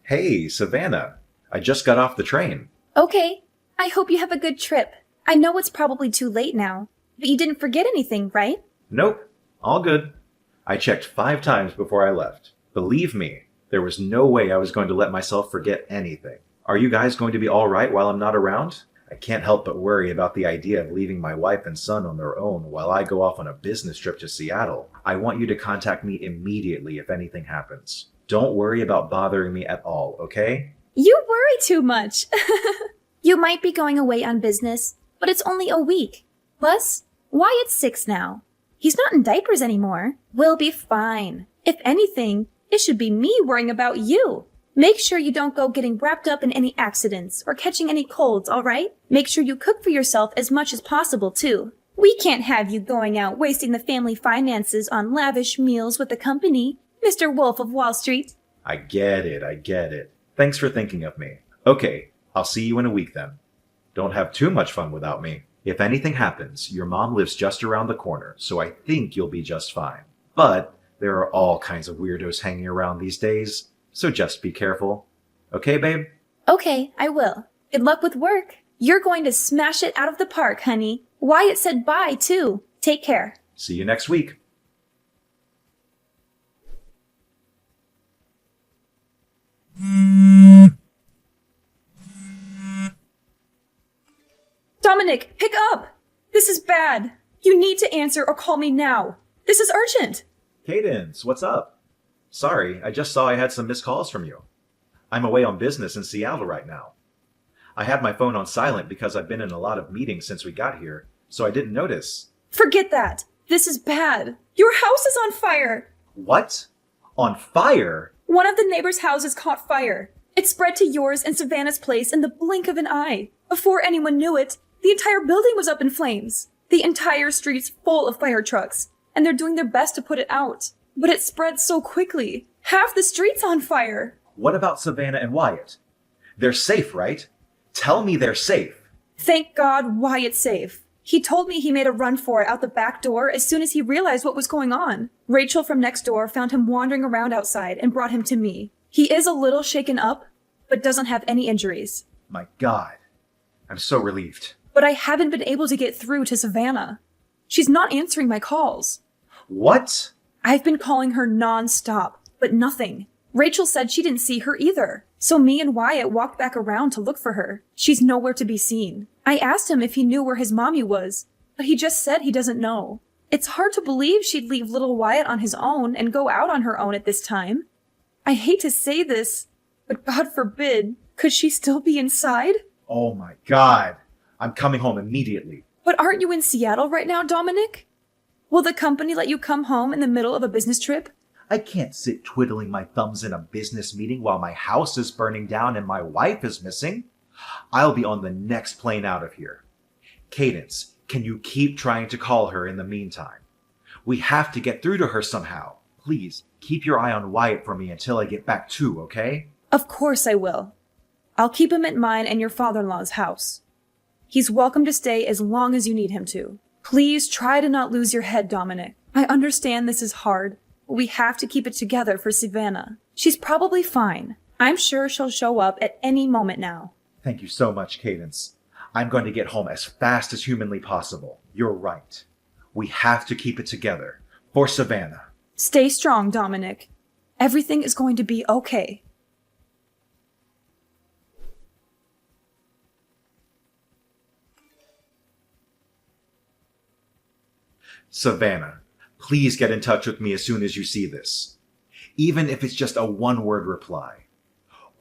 Hey, Savannah. I just got off the train. Okay, I hope you have a good trip. I know it's probably too late now, but you didn't forget anything, right? Nope, all good. I checked 5 times before I left. Believe me, there was no way I was going to let myself forget anything. Are you guys going to be all right while I'm not around? I can't help but worry about the idea of leaving my wife and son on their own while I go off on a business trip to Seattle. I want you to contact me immediately if anything happens. Don't worry about bothering me at all, okay? You worry too much. You might be going away on business, but it's only a week. Plus, Wyatt's 6 now. He's not in diapers anymore. We'll be fine. If anything, it should be me worrying about you. Make sure you don't go getting wrapped up in any accidents or catching any colds, all right? Make sure you cook for yourself as much as possible, too. We can't have you going out wasting the family finances on lavish meals with the company, Mr. Wolf of Wall Street. I get it. Thanks for thinking of me. Okay, I'll see you in a week then. Don't have too much fun without me. If anything happens, your mom lives just around the corner, so I think you'll be just fine. But there are all kinds of weirdos hanging around these days, so just be careful. Okay, babe? Okay, I will. Good luck with work. You're going to smash it out of the park, honey. Wyatt said bye, too. Take care. See you next week. Dominic, pick up! This is bad. You need to answer or call me now. This is urgent. Cadence, what's up? Sorry, I just saw I had some missed calls from you. I'm away on business in Seattle right now. I had my phone on silent because I've been in a lot of meetings since we got here, so I didn't notice. Forget that. This is bad. Your house is on fire. What? On fire? One of the neighbors' houses caught fire. It spread to yours and Savannah's place in the blink of an eye. Before anyone knew it, the entire building was up in flames. The entire street's full of fire trucks, and they're doing their best to put it out. But it spread so quickly. Half the street's on fire. What about Savannah and Wyatt? They're safe, right? Tell me they're safe. Thank God Wyatt's safe. He told me he made a run for it out the back door as soon as he realized what was going on. Rachel from next door found him wandering around outside and brought him to me. He is a little shaken up, but doesn't have any injuries. My God. I'm so relieved. But I haven't been able to get through to Savannah. She's not answering my calls. What? I've been calling her non-stop, but nothing. Rachel said she didn't see her either. So me and Wyatt walked back around to look for her. She's nowhere to be seen. I asked him if he knew where his mommy was, but he just said he doesn't know. It's hard to believe she'd leave little Wyatt on his own and go out on her own at this time. I hate to say this, but God forbid, could she still be inside? Oh my God. I'm coming home immediately. But aren't you in Seattle right now, Dominic? Will the company let you come home in the middle of a business trip? I can't sit twiddling my thumbs in a business meeting while my house is burning down and my wife is missing. I'll be on the next plane out of here. Cadence, can you keep trying to call her in the meantime? We have to get through to her somehow. Please, keep your eye on Wyatt for me until I get back too, okay? Of course I will. I'll keep him at mine and your father-in-law's house. He's welcome to stay as long as you need him to. Please try to not lose your head, Dominic. I understand this is hard, but we have to keep it together for Savannah. She's probably fine. I'm sure she'll show up at any moment now. Thank you so much, Cadence. I'm going to get home as fast as humanly possible. You're right. We have to keep it together. For Savannah. Stay strong, Dominic. Everything is going to be okay. Savannah, please get in touch with me as soon as you see this. Even if it's just a one-word reply.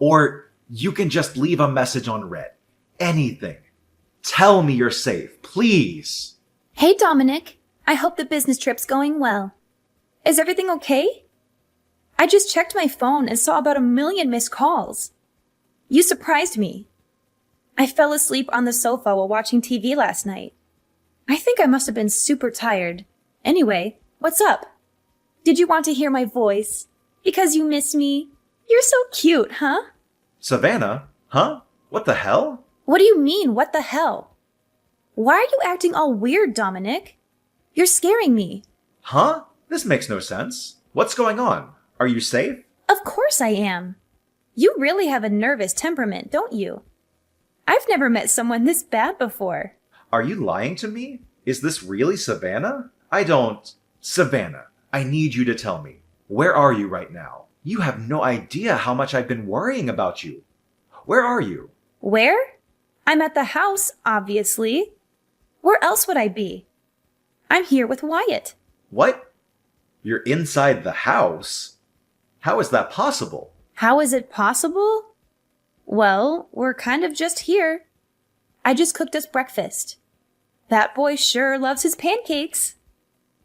Or you can just leave a message on Red. Anything. Tell me you're safe, please. Hey, Dominic. I hope the business trip's going well. Is everything okay? I just checked my phone and saw about 1 million missed calls. You surprised me. I fell asleep on the sofa while watching TV last night. I think I must have been super tired. Anyway, what's up? Did you want to hear my voice? Because you miss me? You're so cute, huh? Savannah? Huh? What the hell? What do you mean, what the hell? Why are you acting all weird, Dominic? You're scaring me. Huh? This makes no sense. What's going on? Are you safe? Of course I am. You really have a nervous temperament, don't you? I've never met someone this bad before. Are you lying to me? Is this really Savannah? Savannah, I need you to tell me. Where are you right now? You have no idea how much I've been worrying about you. Where are you? Where? I'm at the house, obviously. Where else would I be? I'm here with Wyatt. What? You're inside the house? How is that possible? How is it possible? Well, we're kind of just here. I just cooked us breakfast. That boy sure loves his pancakes.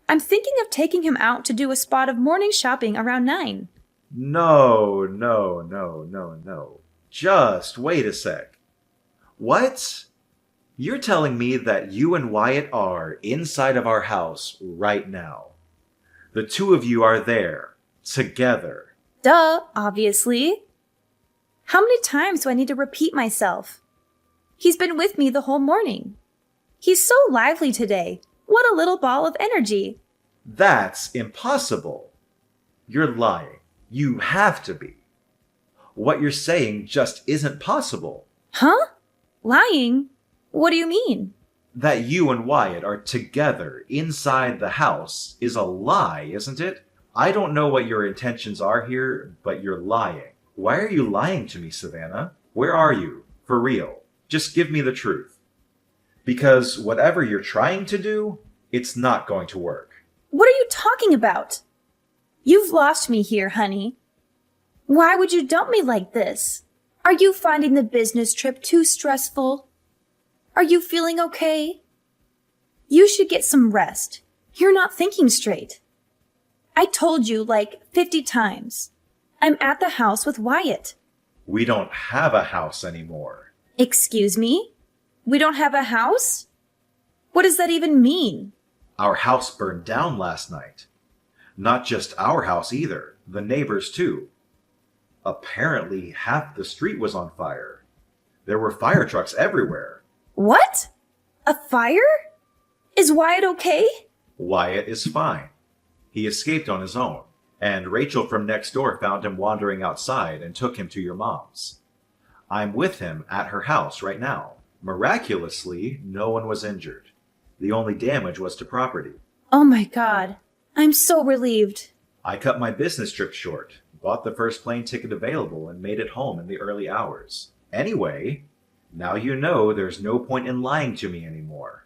I'm thinking of taking him out to do a spot of morning shopping around 9. No. Just wait a sec. What? You're telling me that you and Wyatt are inside of our house right now. The two of you are there, together. Duh, obviously. How many times do I need to repeat myself? He's been with me the whole morning. He's so lively today. What a little ball of energy. That's impossible. You're lying. You have to be. What you're saying just isn't possible. Huh? Lying? What do you mean? That you and Wyatt are together inside the house is a lie, isn't it? I don't know what your intentions are here, but you're lying. Why are you lying to me, Savannah? Where are you? For real. Just give me the truth. Because whatever you're trying to do, it's not going to work. What are you talking about? You've lost me here, honey. Why would you dump me like this? Are you finding the business trip too stressful? Are you feeling okay? You should get some rest. You're not thinking straight. I told you like 50 times. I'm at the house with Wyatt. We don't have a house anymore. Excuse me? We don't have a house? What does that even mean? Our house burned down last night. Not just our house either, the neighbors too. Apparently, half the street was on fire. There were fire trucks everywhere. What? A fire? Is Wyatt okay? Wyatt is fine. He escaped on his own, and Rachel from next door found him wandering outside and took him to your mom's. I'm with him at her house right now. Miraculously, no one was injured. The only damage was to property. Oh my God. I'm so relieved. I cut my business trip short, bought the first plane ticket available, and made it home in the early hours. Anyway, now you know there's no point in lying to me anymore.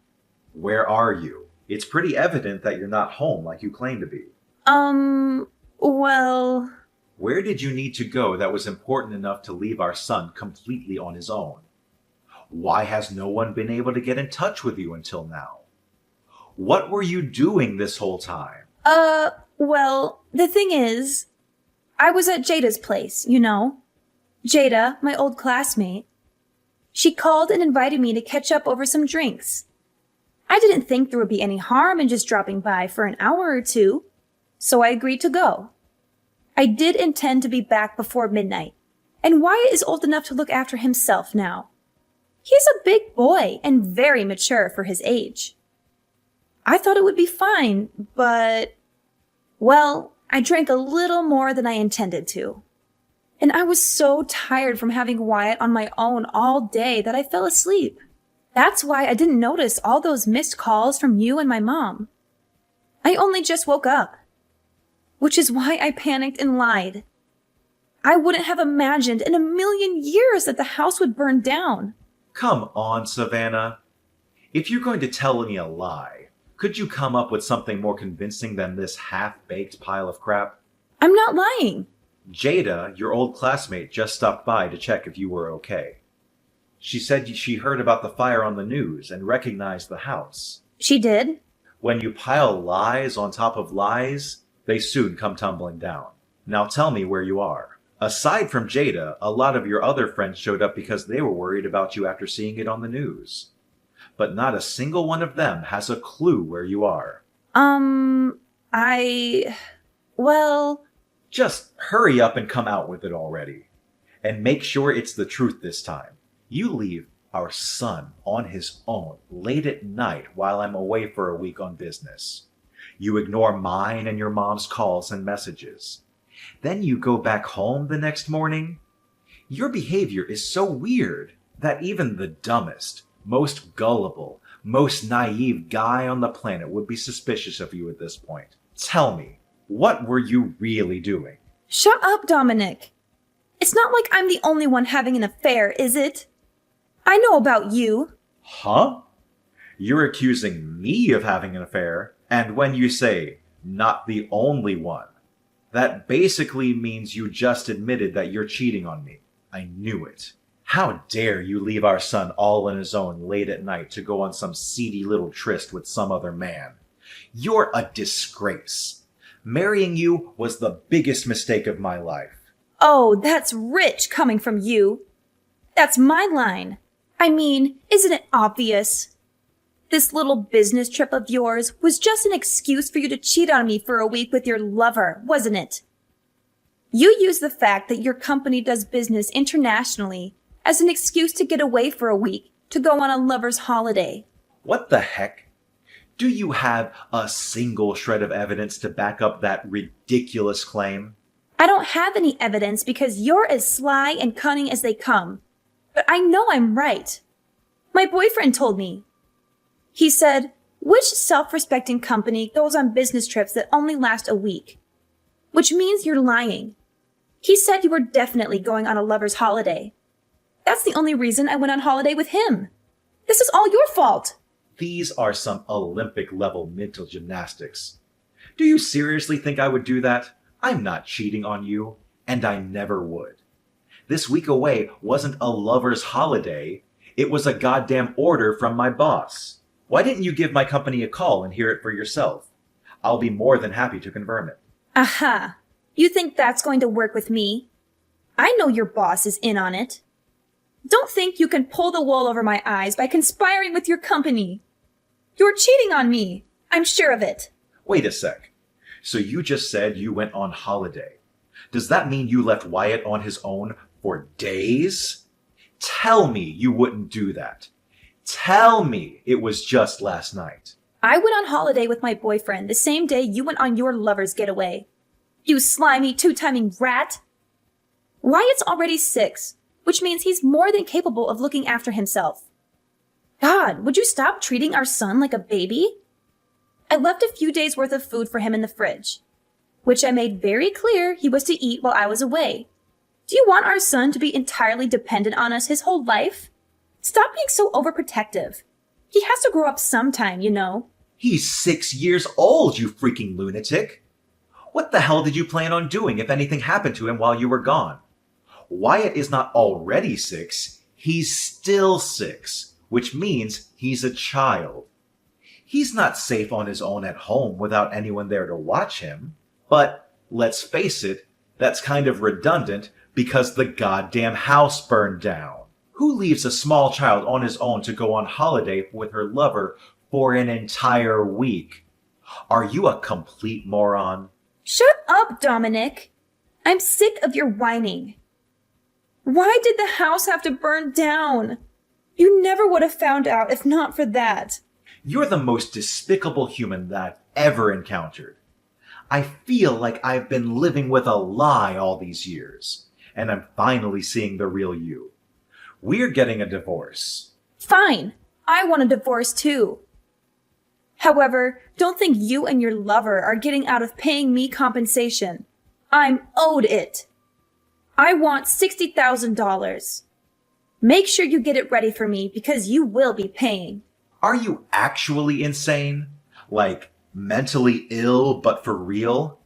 Where are you? It's pretty evident that you're not home like you claim to be. Well... Where did you need to go that was important enough to leave our son completely on his own? Why has no one been able to get in touch with you until now? What were you doing this whole time? Well, the thing is, I was at Jada's place, you know. Jada, my old classmate. She called and invited me to catch up over some drinks. I didn't think there would be any harm in just dropping by for an hour or two, so I agreed to go. I did intend to be back before midnight, and Wyatt is old enough to look after himself now. He's a big boy and very mature for his age. I thought it would be fine, but... Well, I drank a little more than I intended to. And I was so tired from having Wyatt on my own all day that I fell asleep. That's why I didn't notice all those missed calls from you and my mom. I only just woke up. Which is why I panicked and lied. I wouldn't have imagined in a million years that the house would burn down. Come on, Savannah. If you're going to tell me a lie, could you come up with something more convincing than this half-baked pile of crap? I'm not lying. Jada, your old classmate, just stopped by to check if you were okay. She said she heard about the fire on the news and recognized the house. She did? When you pile lies on top of lies, they soon come tumbling down. Now tell me where you are. Aside from Jada, a lot of your other friends showed up because they were worried about you after seeing it on the news. But not a single one of them has a clue where you are. Well... Just hurry up and come out with it already. And make sure it's the truth this time. You leave our son on his own late at night while I'm away for a week on business. You ignore mine and your mom's calls and messages. Then you go back home the next morning? Your behavior is so weird that even the dumbest, most gullible, most naive guy on the planet would be suspicious of you at this point. Tell me, what were you really doing? Shut up, Dominic. It's not like I'm the only one having an affair, is it? I know about you. Huh? You're accusing me of having an affair, and when you say, not the only one, that basically means you just admitted that you're cheating on me. I knew it. How dare you leave our son all on his own late at night to go on some seedy little tryst with some other man? You're a disgrace. Marrying you was the biggest mistake of my life. Oh, that's rich coming from you. That's my line. I mean, isn't it obvious? This little business trip of yours was just an excuse for you to cheat on me for a week with your lover, wasn't it? You used the fact that your company does business internationally as an excuse to get away for a week, to go on a lover's holiday. What the heck? Do you have a single shred of evidence to back up that ridiculous claim? I don't have any evidence because you're as sly and cunning as they come. But I know I'm right. My boyfriend told me. He said, which self-respecting company goes on business trips that only last a week? Which means you're lying. He said you were definitely going on a lover's holiday. That's the only reason I went on holiday with him. This is all your fault. These are some Olympic-level mental gymnastics. Do you seriously think I would do that? I'm not cheating on you, and I never would. This week away wasn't a lover's holiday. It was a goddamn order from my boss. Why didn't you give my company a call and hear it for yourself? I'll be more than happy to confirm it. Aha! You think that's going to work with me? I know your boss is in on it. Don't think you can pull the wool over my eyes by conspiring with your company. You're cheating on me. I'm sure of it. Wait a sec. So you just said you went on holiday. Does that mean you left Wyatt on his own for days? Tell me you wouldn't do that. Tell me it was just last night. I went on holiday with my boyfriend the same day you went on your lover's getaway. You slimy, two-timing rat. Wyatt's already 6, which means he's more than capable of looking after himself. God, would you stop treating our son like a baby? I left a few days' worth of food for him in the fridge, which I made very clear he was to eat while I was away. Do you want our son to be entirely dependent on us his whole life? Stop being so overprotective. He has to grow up sometime, you know. He's 6 years old, you freaking lunatic. What the hell did you plan on doing if anything happened to him while you were gone? Wyatt is not already 6, he's still 6, which means he's a child. He's not safe on his own at home without anyone there to watch him. But let's face it, that's kind of redundant because the goddamn house burned down. Who leaves a small child on his own to go on holiday with her lover for an entire week? Are you a complete moron? Shut up, Dominic. I'm sick of your whining. Why did the house have to burn down? You never would have found out if not for that. You're the most despicable human that I've ever encountered. I feel like I've been living with a lie all these years, and I'm finally seeing the real you. We're getting a divorce. Fine. I want a divorce too. However, don't think you and your lover are getting out of paying me compensation. I'm owed it. I want $60,000. Make sure you get it ready for me because you will be paying. Are you actually insane? Like, mentally ill but for real?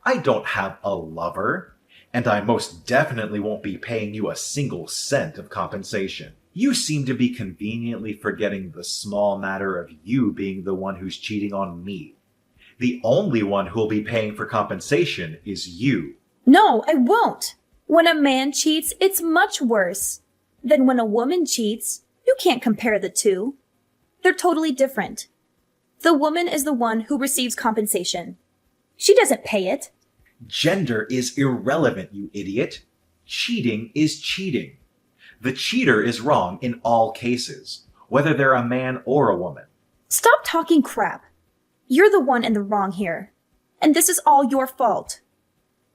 I don't have a lover, and I most definitely won't be paying you a single cent of compensation. You seem to be conveniently forgetting the small matter of you being the one who's cheating on me. The only one who'll be paying for compensation is you. No, I won't. When a man cheats, it's much worse. Then when a woman cheats, you can't compare the two. They're totally different. The woman is the one who receives compensation. She doesn't pay it. Gender is irrelevant, you idiot. Cheating is cheating. The cheater is wrong in all cases, whether they're a man or a woman. Stop talking crap. You're the one in the wrong here. And this is all your fault.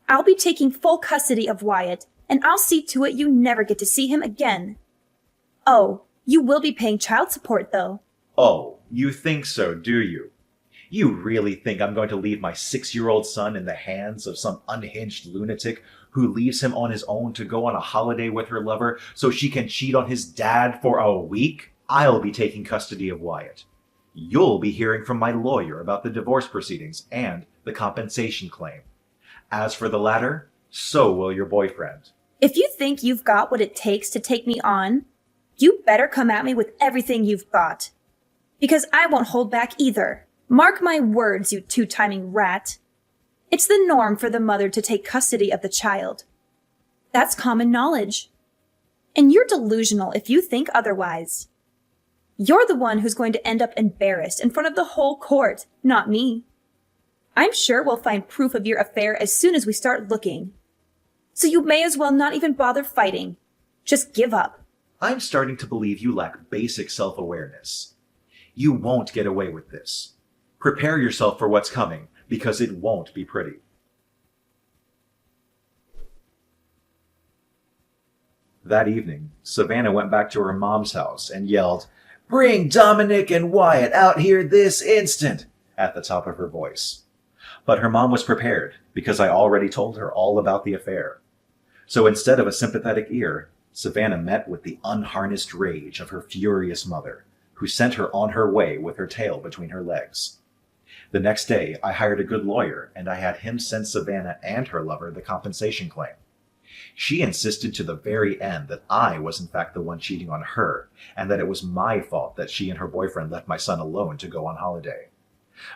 I'll be taking full custody of Wyatt, and I'll see to it you never get to see him again. Oh, you will be paying child support, though. Oh, you think so, do you? You really think I'm going to leave my 6-year-old son in the hands of some unhinged lunatic who leaves him on his own to go on a holiday with her lover so she can cheat on his dad for a week? I'll be taking custody of Wyatt. You'll be hearing from my lawyer about the divorce proceedings and the compensation claim. As for the latter, so will your boyfriend. If you think you've got what it takes to take me on, you better come at me with everything you've got. Because I won't hold back either. Mark my words, you two-timing rat. It's the norm for the mother to take custody of the child. That's common knowledge. And you're delusional if you think otherwise. You're the one who's going to end up embarrassed in front of the whole court, not me. I'm sure we'll find proof of your affair as soon as we start looking. So you may as well not even bother fighting. Just give up. I'm starting to believe you lack basic self-awareness. You won't get away with this. Prepare yourself for what's coming, because it won't be pretty. That evening, Savannah went back to her mom's house and yelled, "Bring Dominic and Wyatt out here this instant!" at the top of her voice. But her mom was prepared, because I already told her all about the affair. So instead of a sympathetic ear, Savannah met with the unharnessed rage of her furious mother, who sent her on her way with her tail between her legs. The next day, I hired a good lawyer, and I had him send Savannah and her lover the compensation claim. She insisted to the very end that I was in fact the one cheating on her, and that it was my fault that she and her boyfriend left my son alone to go on holiday.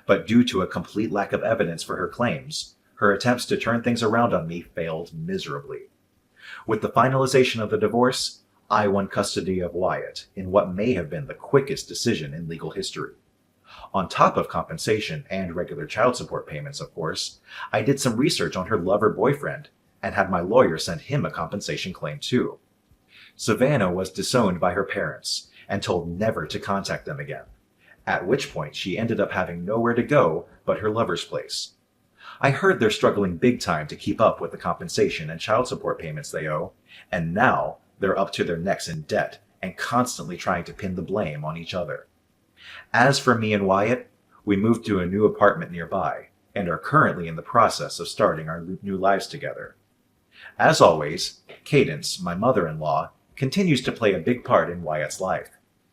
But due to a complete lack of evidence for her claims, her attempts to turn things around on me failed miserably. With the finalization of the divorce, I won custody of Wyatt in what may have been the quickest decision in legal history. On top of compensation and regular child support payments, of course, I did some research on her lover-boyfriend and had my lawyer send him a compensation claim too. Savannah was disowned by her parents and told never to contact them again, at which point she ended up having nowhere to go but her lover's place. I heard they're struggling big time to keep up with the compensation and child support payments they owe, and now they're up to their necks in debt and constantly trying to pin the blame on each other. As for me and Wyatt, we moved to a new apartment nearby and are currently in the process of starting our new lives together. As always, Cadence, my mother-in-law, continues to play a big part in Wyatt's life.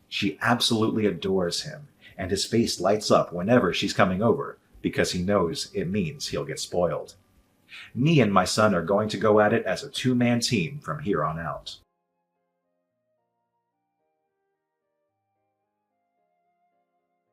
She absolutely adores him, and his face lights up whenever she's coming over because he knows it means he'll get spoiled. Me and my son are going to go at it as a two-man team from here on out.